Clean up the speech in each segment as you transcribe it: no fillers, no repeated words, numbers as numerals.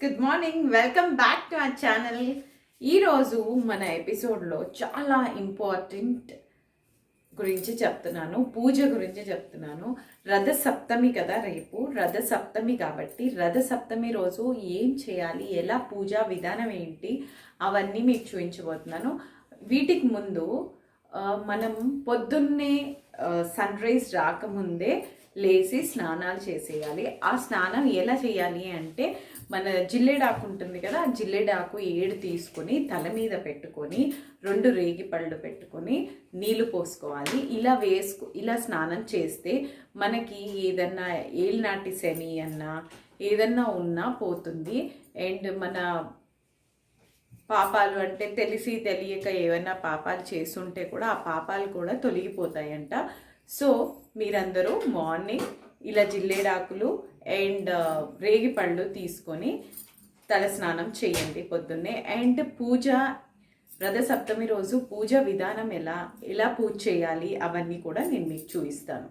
Good morning, welcome back to our channel. ఈరోజు మన ఎపిసోడ్లో చాలా ఇంపార్టెంట్ గురించి చెప్తున్నాను, పూజ గురించి చెప్తున్నాను. రథ సప్తమి కదా రేపు, రథ సప్తమి కాబట్టి రథ సప్తమి రోజు ఏం చేయాలి, ఎలా పూజా విధానం ఏంటి అవన్నీ మీకు చూపించబోతున్నాను. వీటికి ముందు మనం పొద్దున్నే సన్ రైజ్ రాకముందే లేచి స్నానాలు చేసేయాలి. ఆ స్నానం ఎలా చేయాలి అంటే, మన జిల్లేడాకు ఉంటుంది కదా, ఆ జిల్లేడాకు 7 తీసుకొని తల మీద పెట్టుకొని 2 రేగిపళ్ళు పెట్టుకొని నీళ్లు పోసుకోవాలి. ఇలా స్నానం చేస్తే మనకి ఏదన్నా ఏలినాటి శని అన్నా ఏదన్నా ఉన్నా పోతుంది. అండ్ మన పాపాలు అంటే తెలిసి తెలియక ఏమైనా పాపాలు చేస్తుంటే కూడా ఆ పాపాలు కూడా తొలగిపోతాయంట. సో మీరందరూ మార్నింగ్ ఇలా జిల్లేడాకులు అండ్ రేగిపళ్ళు తీసుకొని తలస్నానం చేయండి పొద్దున్నే. అండ్ పూజ రథ సప్తమి రోజు పూజ విధానం ఎలా పూజ చేయాలి అవన్నీ కూడా నేను మీకు చూపిస్తాను.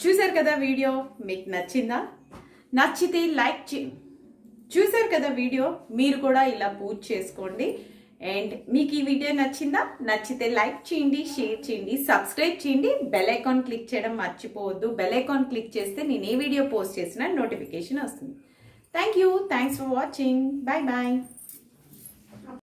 చూసారు కదా వీడియో, మీకు నచ్చిందా? నచ్చితే లైక్ చూసారు కదా వీడియో, మీరు కూడా ఇలా పూజ చేసుకోండి. అండ్ మీకు ఈ వీడియో నచ్చితే లైక్ చేయండి, షేర్ చేయండి, సబ్స్క్రైబ్ చేయండి, బెల్ ఐకాన్ క్లిక్ చేయడం మర్చిపోవద్దు. బెల్ ఐకాన్ క్లిక్ చేస్తే నేను ఏ వీడియో పోస్ట్ చేసినా నోటిఫికేషన్ వస్తుంది. Thanks for watching. Bye bye.